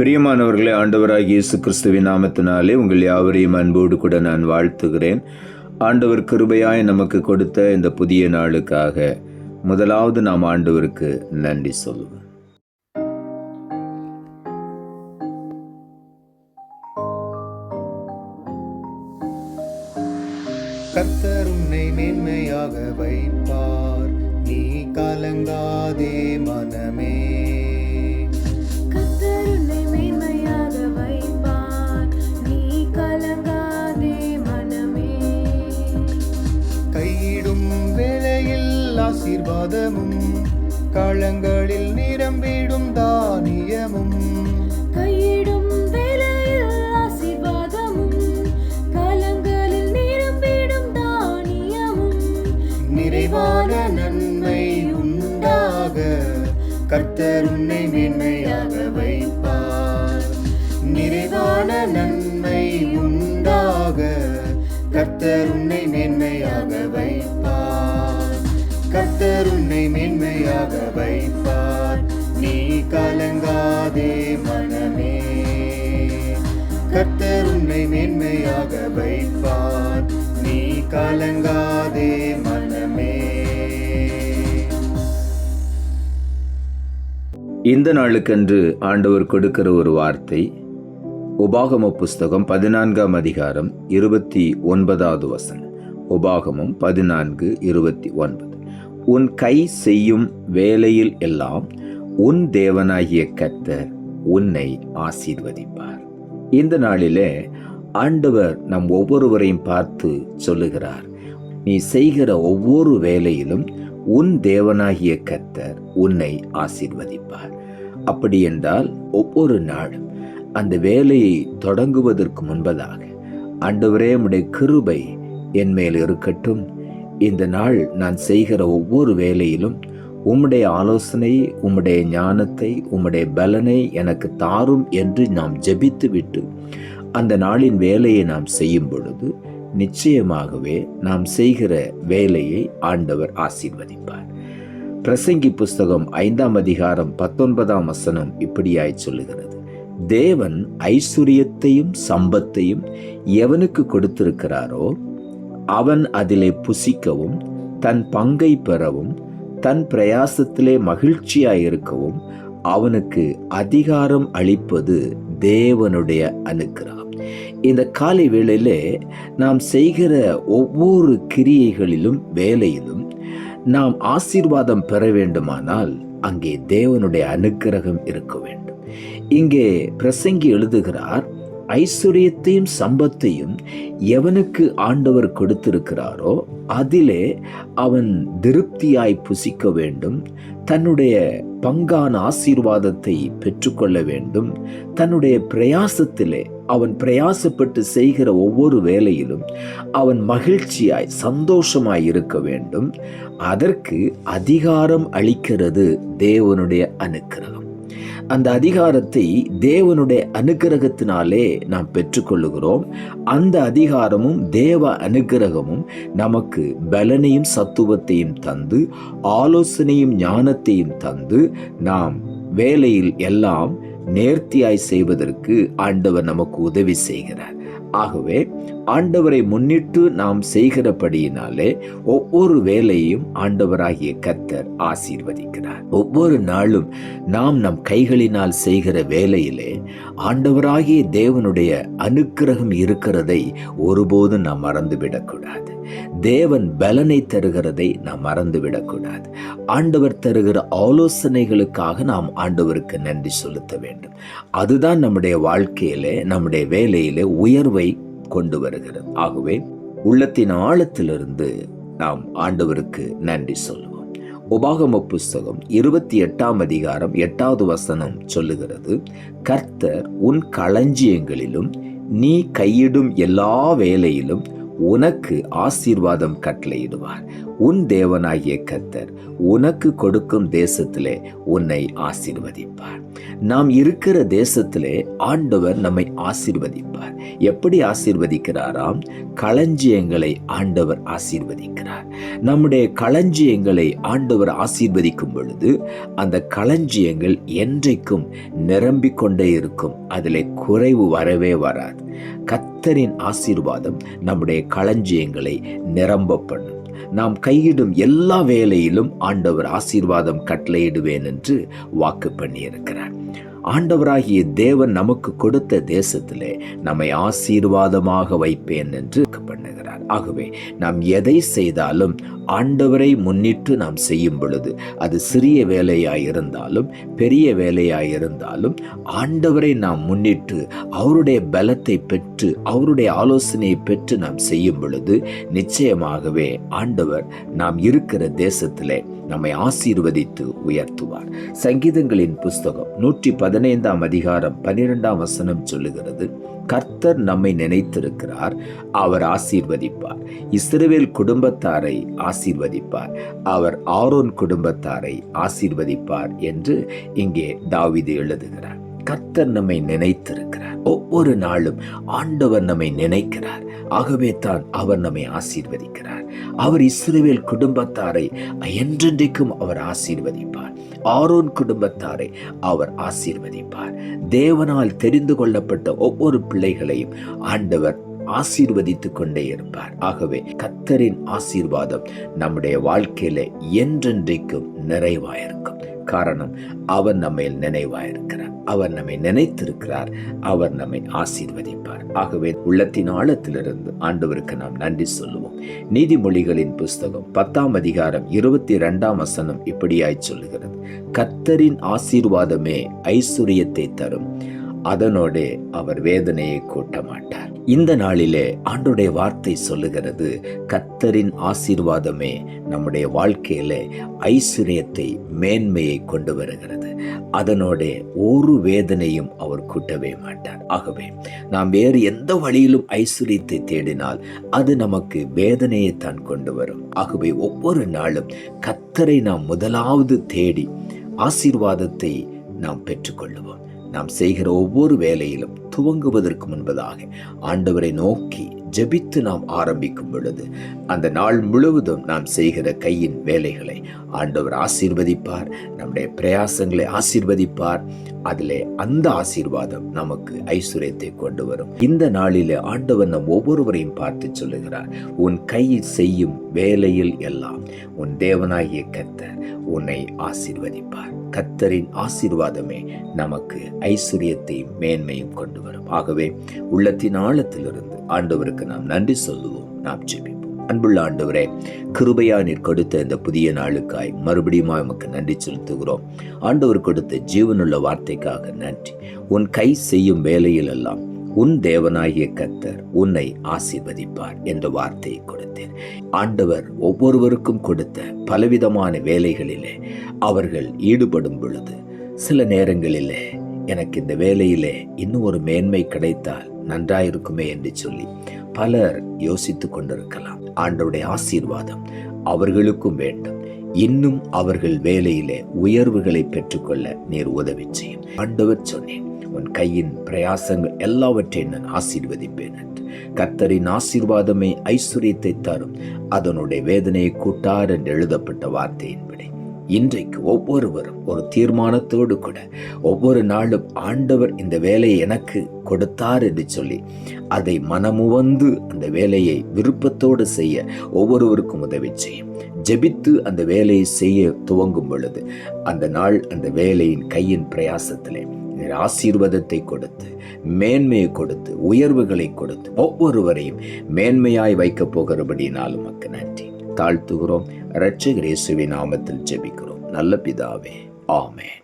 பிரியமானவர்களே, ஆண்டவராகிய இயேசு கிறிஸ்துவின் நாமத்தினாலே உங்கள் யாவரையும் அன்போடு கூட நான் வாழ்த்துகிறேன். ஆண்டவர் கிருபையாய் நமக்கு கொடுத்த இந்த புதிய நாளுக்காக முதலாவது நாம் ஆண்டவருக்கு நன்றி சொல்லுவோம். கர்த்தர் உன்னை மேன்மையாக வைப்பார், நீ கலங்காதே மனமே. கர்த்தர் உன்னை மேன்மையாக வைப்பார், நீ கலங்காதே மனமே. கையிடும் வேளையில் ஆசீர்வாதமும், களங்களில் நிரம்பிடும் தானியமும். கையிடும் வேளையில் ஆசீர்வாதமும், களங்களில் நிரம்பிடும் தானியமும். நிறைவான நன்மை உண்டாக கர்த்தர் உன்னை மேன்மையாக வைப்பார். நிறைவான நன்மை உண்டாக கர்த்தர் உன்னை மேன்மையாக வைப்பார். கர்த்தர் உன்னை மேன்மையாக வைப்பார், நீ கலங்காதே மனமே. கர்த்தர் உன்னை மேன்மையாக வைப்பார், நீ கலங்காதே மனமே. இந்த நாளுக்கென்று ஆண்டவர் கொடுக்கிற ஒரு வார்த்தை உபாகம புஸ்தகம் 14ஆம் அதிகாரம் 29வது வசனம். உபாகமம் 14:29. உன் கை செய்யும் வேலையில் எல்லாம் உன் தேவனாகிய கர்த்தர் உன்னை ஆசீர்வதிப்பார். இந்த நாளிலே ஆண்டவர் நம் ஒவ்வொருவரையும் பார்த்து சொல்லுகிறார், நீ செய்கிற ஒவ்வொரு வேலையிலும் உன் தேவனாகிய கர்த்தர் உன்னை ஆசீர்வதிப்பார். அப்படி என்றால் ஒவ்வொரு நாளும் அந்த வேலையை தொடங்குவதற்கு முன்பதாக, ஆண்டவரே உம்முடைய கிருபை என் மேல் இருக்கட்டும், இந்த நாள் நான் செய்கிற ஒவ்வொரு வேலையிலும் உம்முடைய ஆலோசனை, உம்முடைய ஞானத்தை, உம்முடைய பலனை எனக்கு தாரும் என்று நாம் ஜெபித்து விட்டு அந்த நாளின் வேலையை நாம் செய்யும் பொழுது நிச்சயமாகவே நாம் செய்கிற வேலையை ஆண்டவர் ஆசீர்வதிப்பார். பிரசங்கி புஸ்தகம் 5ஆம் அதிகாரம் 19ஆம் வசனம் இப்படியாய் சொல்லுகிறது, தேவன் ஐஸ்வரியத்தையும் சம்பத்தையும் எவனுக்கு கொடுத்திருக்கிறாரோ அவன் அதிலே புசிக்கவும், தன் பங்கை பெறவும், தன் பிரயாசத்திலே மகிழ்ச்சியாயிருக்கவும் அவனுக்கு அதிகாரம் அளிப்பது தேவனுடைய அனுக்கிரகம். இந்த காலை வேளையிலே நாம் செய்கிற ஒவ்வொரு கிரியைகளிலும் வேலையிலும் நாம் ஆசீர்வாதம் பெற வேண்டுமானால் அங்கே தேவனுடைய அனுக்கிரகம் இருக்க வேண்டும். இங்கே பிரசங்கி எழுதுகிறார், ஐஸ்வரியத்தையும் சம்பத்தையும் எவனுக்கு ஆண்டவர் கொடுத்திருக்கிறாரோ அதிலே அவன் திருப்தியாய் புசிக்க வேண்டும், தன்னுடைய பங்கான ஆசீர்வாதத்தை பெற்றுக்கொள்ள வேண்டும். தன்னுடைய பிரயாசத்திலே அவன் பிரயாசப்பட்டு செய்கிற ஒவ்வொரு வேலையிலும் அவன் மகிழ்ச்சியாய் சந்தோஷமாய் இருக்க வேண்டும். அதற்கு அதிகாரம் அளிக்கிறது தேவனுடைய அனுக்கிரகம். அந்த அதிகாரத்தை தேவனுடைய அனுக்கிரகத்தினாலே நாம் பெற்றுக்கொள்ளுகிறோம். அந்த அதிகாரமும் தேவ அனுக்கிரகமும் நமக்கு பலனையும் சத்துவத்தையும் தந்து, ஆலோசனையும் ஞானத்தையும் தந்து, நாம் வேலையில் எல்லாம் நேர்த்தியாய் செய்வதற்கு ஆண்டவர் நமக்கு உதவி செய்கிறார். ஆகவே ஆண்டவரை முன்னிட்டு நாம் செய்கிறபடியினாலே ஒவ்வொரு வேலையும் ஆண்டவராகிய கர்த்தர் ஆசீர்வதிக்கிறார். ஒவ்வொரு நாளும் நாம் நம் கைகளினால் செய்கிற வேலையிலே ஆண்டவராகிய தேவனுடைய அனுக்கிரகம் இருக்கிறதை ஒருபோதும் நாம் மறந்துவிடக்கூடாது. தேவன் பலனை தருகிறதை நாம் மறந்துவிடக்கூடாது. ஆண்டவர் தருகிற ஆலோசனைகளுக்காக நாம் ஆண்டவருக்கு நன்றி செலுத்த வேண்டும். அதுதான் நம்முடைய வாழ்க்கையிலே, நம்முடைய வேலையிலே உயர்வை கொண்டு வருகிறது. ஆகவே உள்ளத்தின் ஆழத்திலிருந்து நாம் ஆண்டவருக்கு நன்றி சொல்லுவோம். உபாகம புஸ்தகம் 28ஆம் அதிகாரம் 8வது வசனம் சொல்லுகிறது, கர்த்தர் உன் களஞ்சியங்களிலும் நீ கையிடும் எல்லா வேலையிலும் உனக்கு ஆசீர்வாதம் கட்டளையிடுவார். உன் தேவனாகிய கர்த்தர் உனக்கு கொடுக்கும் தேசத்திலே உன்னை ஆசீர்வதிப்பார். நாம் இருக்கிற தேசத்திலே ஆண்டவர் நம்மை ஆசீர்வதிப்பார். எப்படி ஆசீர்வதிக்கிறாராம்? களஞ்சியங்களை ஆண்டவர் ஆசீர்வதிக்கிறார். நம்முடைய களஞ்சியங்களை ஆண்டவர் ஆசீர்வதிக்கும் பொழுது அந்த களஞ்சியங்கள் என்றைக்கும் நிரம்பிக் கொண்டே இருக்கும். அதிலே குறைவு வரவே வராது. கர்த்தரின் ஆசீர்வாதம் நம்முடைய களஞ்சியங்களை நிரம்ப பண்ணும். நாம் கையிடும் எல்லா வேலையிலும் ஆண்டவர் ஆசீர்வாதம் கட்டளையிடுவேன் என்று வாக்கு பண்ணியிருக்கிறார். ஆண்டவராகிய தேவன் நமக்கு கொடுத்த தேசத்திலே நம்மை ஆசீர்வாதமாக வைப்பேன் என்று பண்ணுகிறார். ஆகவே நாம் எதை செய்தாலும் ஆண்டவரை முன்னிட்டு நாம் செய்யும் பொழுது, அது சிறிய வேலையாயிருந்தாலும் பெரிய வேலையாயிருந்தாலும், ஆண்டவரை நாம் முன்னிட்டு அவருடைய பலத்தை பெற்று அவருடைய ஆலோசனையை பெற்று நாம் செய்யும் பொழுது நிச்சயமாகவே ஆண்டவர் நாம் இருக்கிற தேசத்திலே நம்மை ஆசீர்வதித்து உயர்த்துவார். சங்கீதங்களின் புஸ்தகம் 115 அதிகாரம் 12 வசனம் சொல்லுகிறது, கர்த்தர் நம்மை நினைத்திருக்கிறார், அவர் ஆசீர்வதிப்பார். இஸ்ரவேல் குடும்பத்தாரை ஆசீர்வதிப்பார், அவர் ஆரோன் குடும்பத்தாரை ஆசீர்வதிப்பார் என்று இங்கே தாவீது எழுதுகிறார். கர்த்தர் நம்மை நினைத்திருக்கிறார். ஒவ்வொரு நாளும் ஆண்டவர் நம்மை நினைக்கிறார். ஆகவே தான் அவர் நம்மை ஆசீர்வதிக்கிறார். அவர் இஸ்ரவேல் குடும்பத்தாரை என்றென்றைக்கும் அவர் ஆசீர்வதிப்பார். ஆரோன் குடும்பத்தாரை அவர் ஆசீர்வதிப்பார். தேவனால் தெரிந்து கொள்ளப்பட்ட ஒவ்வொரு பிள்ளைகளையும் ஆண்டவர் ஆசீர்வதித்துக் கொண்டே இருப்பார். ஆகவே கர்த்தரின் ஆசீர்வாதம் நம்முடைய வாழ்க்கையில என்றென்றைக்கும் நிறைவாயிருக்கும். காரணம், அவர் நம்மை நினைவாயிருக்கிறார், அவர் நம்மை நினைத்திருக்கிறார், அவர் நம்மை ஆசீர்வதிப்பார். ஆகவே உள்ளத்தின் ஆழத்திலிருந்து ஆண்டவருக்கு நாம் நன்றி சொல்லுவோம். நீதிமொழிகளின் புஸ்தகம் 10 அதிகாரம் 22 வசனம் இப்படியாய் சொல்லுகிறது, கர்த்தரின் ஆசீர்வாதமே ஐசுரியத்தை தரும், அதனோடு அவர் வேதனையை கூட்ட மாட்டார். இந்த நாளிலே ஆண்டவருடைய வார்த்தை சொல்லுகிறது, கர்த்தரின் ஆசீர்வாதமே நம்முடைய வாழ்க்கையிலே ஐஸ்வர்யத்தை மேன்மையை கொண்டு வருகிறது, அதனோட ஒரு வேதனையும் அவர் கூட்டவே மாட்டார். ஆகவே நாம் வேறு எந்த வழியிலும் ஐஸ்வர்யத்தை தேடினால் அது நமக்கு வேதனையை தான் கொண்டு வரும். ஆகவே ஒவ்வொரு நாளும் கர்த்தரை நாம் முதலாவது தேடி ஆசீர்வாதத்தை நாம் பெற்றுக்கொள்ளுவோம். நாம் செய்கிற ஒவ்வொரு வேலையிலும் துவங்குவதற்கு முன்பதாக ஆண்டவரை நோக்கி ஜெபித்து நாம் ஆரம்பிக்கும் பொழுது அந்த நாள் முழுவதும் நாம் செய்கிற கையின் வேலைகளை ஆண்டவர் ஆசீர்வதிப்பார், நம்முடைய பிரயாசங்களை ஆசீர்வதிப்பார். அதிலே அந்த ஆசீர்வாதம் நமக்கு ஐஸ்வர்யத்தை கொண்டு வரும். இந்த நாளிலே ஆண்டவர் நம் ஒவ்வொருவரையும் பார்த்து சொல்லுகிறார், உன் கையில் செய்யும் வேலையில் எல்லாம் உன் தேவனாகிய கர்த்தர் உன்னை ஆசீர்வதிப்பார். கர்த்தரின் ஆசீர்வாதமே நமக்கு ஐஸ்வர்யத்தையும் மேன்மையும் கொண்டு வரும். ஆகவே உள்ளத்தின் ஆழத்திலிருந்து ஆண்டவருக்கு நாம் நன்றி சொல்லுவோம். நாம் ஜெபிப்போம். அன்புள்ள ஆண்டவரே, கிருபையா நீர் கொடுத்த இந்த புதிய நாளுக்காய் மறுபடியும் நமக்கு நன்றி செலுத்துகிறோம். ஆண்டவர் கொடுத்த ஜீவனுள்ள வார்த்தைக்காக நன்றி. உன் கை செய்யும் வேலையில் எல்லாம் உன் தேவனாகிய கர்த்தர் உன்னை ஆசீர்வதிப்பார் என்ற வார்த்தையை கொடுத்தேன். ஆண்டவர் ஒவ்வொருவருக்கும் கொடுத்த பலவிதமான வேலைகளிலே அவர்கள் ஈடுபடும் பொழுது சில நேரங்களிலே எனக்கு இந்த வேலையிலே இன்னும் ஒரு மேன்மை கிடைத்தால் நன்றாயிருக்குமே என்று சொல்லி பலர் யோசித்து கொண்டிருக்கலாம். ஆண்டவருடைய ஆசீர்வாதம் அவர்களுக்கும் வேண்டும். இன்னும் அவர்கள் வேலையிலே உயர்வுகளை பெற்றுக்கொள்ள நீர் உதவி செய்யும். ஆண்டவர் சொன்னேன், உன் கையின் பிரயாசங்கள் எல்லாவற்றையும் நான் ஆசீர்வதிப்பேன் என்று. கர்த்தரின் ஆசீர்வாதமே ஐஸ்வர்யத்தை தரும், அதனுடைய வேதனையை கூட்டார் என்று எழுதப்பட்ட வார்த்தையின்படி இன்றைக்கு ஒவ்வொருவரும் ஒரு தீர்மானத்தோடு கூட ஒவ்வொரு நாளும் ஆண்டவர் இந்த வேலையை எனக்கு கொடுத்தார் என்று சொல்லி அதை மனமுவந்து அந்த வேலையை விருப்பத்தோடு செய்ய ஒவ்வொருவருக்கும் உதவி செய்யும். ஜெபித்து அந்த வேலையை செய்ய துவங்கும் பொழுது அந்த நாள் அந்த வேலையின் கையின் பிரயாசத்திலே ஆசீர்வாதத்தை கொடுத்து மேன்மையை கொடுத்து உயர்வுகளை கொடுத்து ஒவ்வொருவரையும் மேன்மையாய் வைக்கப் போகிறபடினாலும் உமக்கு நன்றி தாழ்த்துகிறோம். இரட்சகர் இயேசுவின் நாமத்தில் ஜெபிக்கிறோம் நல்ல பிதாவே, ஆமென்.